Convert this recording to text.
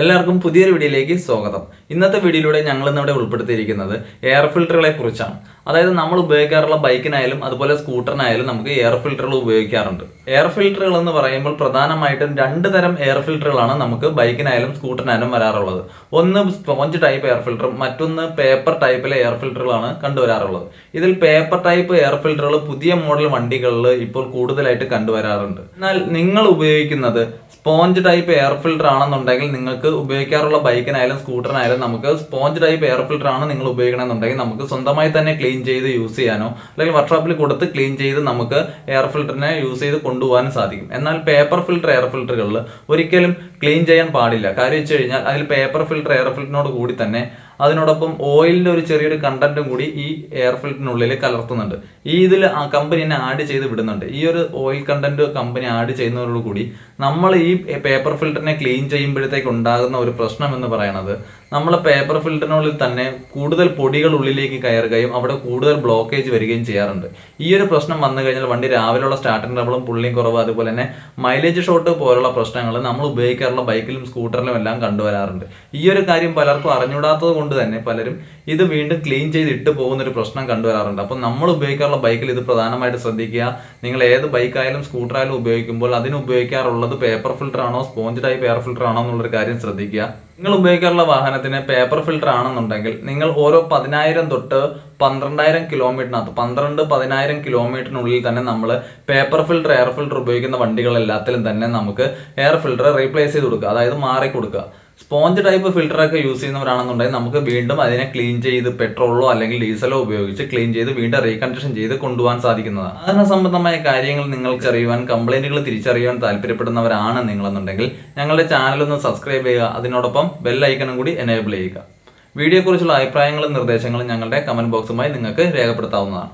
എല്ലാവർക്കും പുതിയൊരു വീഡിയോയിലേക്ക് സ്വാഗതം. ഇന്നത്തെ വീഡിയോയിലൂടെ ഞങ്ങൾ ഇന്നിവിടെ ഉൾപ്പെടുത്തിയിരിക്കുന്നത് എയർ ഫിൽറ്ററുകളെ കുറിച്ചാണ്. അതായത് നമ്മൾ ഉപയോഗിക്കാറുള്ള ബൈക്കിനായാലും അതുപോലെ സ്കൂട്ടറിനായാലും നമുക്ക് എയർ ഫിൽറ്ററുകൾ ഉപയോഗിക്കാറുണ്ട്. എയർ ഫിൽറ്ററുകൾ എന്ന് പറയുമ്പോൾ പ്രധാനമായിട്ടും രണ്ട് തരം എയർ ഫിൽറ്ററുകളാണ് നമുക്ക് ബൈക്കിനായാലും സ്കൂട്ടറിനായാലും വരാറുള്ളത്. ഒന്ന് സ്പോഞ്ച് ടൈപ്പ് എയർ ഫിൽറ്ററും മറ്റൊന്ന് പേപ്പർ ടൈപ്പിലെ എയർ ഫിൽറ്ററുകളാണ് കണ്ടുവരാറുള്ളത്. ഇതിൽ പേപ്പർ ടൈപ്പ് എയർ ഫിൽറ്ററുകൾ പുതിയ മോഡൽ വണ്ടികളിൽ ഇപ്പോൾ കൂടുതലായിട്ട് കണ്ടുവരാറുണ്ട്. എന്നാൽ നിങ്ങൾ ഉപയോഗിക്കുന്നത് സ്പോഞ്ച് ടൈപ്പ് എയർ ഫിൽറ്റർ ആണെന്നുണ്ടെങ്കിൽ നിങ്ങൾക്ക് ഉപയോഗിക്കാറുള്ള ബൈക്കിനായാലും സ്കൂട്ടറിനായാലും നമുക്ക് സ്പോഞ്ച് ടൈപ്പ് എയർ ഫിൽറ്റർ ആണ് നിങ്ങൾ ഉപയോഗിക്കണമെന്നുണ്ടെങ്കിൽ നമുക്ക് സ്വന്തമായി തന്നെ ക്ലീൻ ചെയ്ത് യൂസ് ചെയ്യാനോ അല്ലെങ്കിൽ വർക്ക്ഷോപ്പിൽ കൊടുത്ത് ക്ലീൻ ചെയ്ത് നമുക്ക് എയർ ഫിൽറ്ററിനെ യൂസ് ചെയ്ത് കൊണ്ടുപോകാനും സാധിക്കും. എന്നാൽ പേപ്പർ ഫിൽറ്റർ എയർ ഫിൽറ്ററുകളിൽ ഒരിക്കലും ക്ലീൻ ചെയ്യാൻ പാടില്ല. കാര്യം വെച്ച് കഴിഞ്ഞാൽ അതിൽ പേപ്പർ ഫിൽറ്റർ എയർ ഫിൽറ്ററിനോട് കൂടി തന്നെ അതിനോടൊപ്പം ഓയിലിന്റെ ഒരു ചെറിയൊരു കണ്ടന്റും കൂടി ഈ എയർ ഫിൽറ്ററിനുള്ളിൽ കലർത്തുന്നുണ്ട്. ഇതിൽ ആ കമ്പനി ആഡ് ചെയ്ത് വിടുന്നുണ്ട്. ഈ ഒരു ഓയിൽ കണ്ടന്റ് കമ്പനി ആഡ് ചെയ്യുന്നതോടുകൂടി നമ്മൾ ഈ പേപ്പർ ഫിൽറ്ററിനെ ക്ലീൻ ചെയ്യുമ്പോഴത്തേക്ക് ഉണ്ടാകുന്ന ഒരു പ്രശ്നം എന്ന് പറയുന്നത് നമ്മൾ പേപ്പർ ഫിൽറ്ററിനുള്ളിൽ തന്നെ കൂടുതൽ പൊടികൾ ഉള്ളിലേക്ക് കയറുകയും അവിടെ കൂടുതൽ ബ്ലോക്കേജ് വരികയും ചെയ്യാറുണ്ട്. ഈ ഒരു പ്രശ്നം വന്നു കഴിഞ്ഞാൽ വണ്ടി രാവിലെയുള്ള സ്റ്റാർട്ടിംഗ് ട്രബിളും പുള്ളിയും കുറവ് അതുപോലെ തന്നെ മൈലേജ് ഷോട്ട് പോലുള്ള പ്രശ്നങ്ങൾ നമ്മൾ ഉപയോഗിക്കാറുള്ള ബൈക്കിലും സ്കൂട്ടറിലും എല്ലാം കണ്ടുവരാറുണ്ട്. ഈ ഒരു കാര്യം പലർക്കും അറിഞ്ഞുകൂടാത്തത് കൊണ്ട് തന്നെ പലരും ഇത് വീണ്ടും ക്ലീൻ ചെയ്ത് ഇട്ട് പോകുന്ന ഒരു പ്രശ്നം കണ്ടുവരാറുണ്ട്. അപ്പം നമ്മൾ ഉപയോഗിക്കാറുള്ള ബൈക്കിൽ ഇത് പ്രധാനമായിട്ട് ശ്രദ്ധിക്കുക. നിങ്ങൾ ഏത് ബൈക്കായാലും സ്കൂട്ടറായാലും ഉപയോഗിക്കുമ്പോൾ അതിന് ഉപയോഗിക്കാറുള്ളത് പേപ്പർ ഫിൽറ്റർ ആണോ സ്പോഞ്ച് ടൈപ്പ് എയർ ഫിൽറ്റർ ആണോ എന്നുള്ളൊരു കാര്യം ശ്രദ്ധിക്കുക. നിങ്ങൾ ഉപയോഗിക്കാറുള്ള വാഹനത്തിന് പേപ്പർ ഫിൽറ്റർ ആണെന്നുണ്ടെങ്കിൽ നിങ്ങൾ ഓരോ 10,000 തൊട്ട് 12,000 കിലോമീറ്ററിനകത്ത് 12-10,000 കിലോമീറ്ററിനുള്ളിൽ തന്നെ നമ്മൾ പേപ്പർ ഫിൽറ്റർ എയർ ഫിൽറ്റർ ഉപയോഗിക്കുന്ന വണ്ടികളെല്ലാത്തിലും തന്നെ നമുക്ക് എയർ ഫിൽറ്റർ റീപ്ലേസ് ചെയ്ത് കൊടുക്കുക, അതായത് മാറി കൊടുക്കുക. സ്പോഞ്ച് ടൈപ്പ് ഫിൽറ്ററൊക്കെ യൂസ് ചെയ്യുന്നവരാണെന്നുണ്ടെങ്കിൽ നമുക്ക് വീണ്ടും അതിനെ ക്ലീൻ ചെയ്ത് പെട്രോളോ അല്ലെങ്കിൽ ഡീസലോ ഉപയോഗിച്ച് ക്ലീൻ ചെയ്ത് വീണ്ടും റീകണ്ടീഷൻ ചെയ്ത് കൊണ്ടുപോകാൻ സാധിക്കുന്നതാണ്. വാഹന സംബന്ധമായ കാര്യങ്ങൾ നിങ്ങൾക്ക് അറിയുവാൻ കംപ്ലൈന്റുകൾ തിരിച്ചറിയാൻ താല്പര്യപ്പെടുന്നവരാണ് നിങ്ങളെന്നുണ്ടെങ്കിൽ ഞങ്ങളുടെ ചാനൽ ഒന്ന് സബ്സ്ക്രൈബ് ചെയ്യുക. അതിനോടൊപ്പം ബെൽ ഐക്കണും കൂടി എനേബിൾ ചെയ്യുക. വീഡിയോയെക്കുറിച്ചുള്ള അഭിപ്രായങ്ങളും നിർദ്ദേശങ്ങളും ഞങ്ങളുടെ കമന്റ് ബോക്സുമായി നിങ്ങൾക്ക് രേഖപ്പെടുത്താവുന്നതാണ്.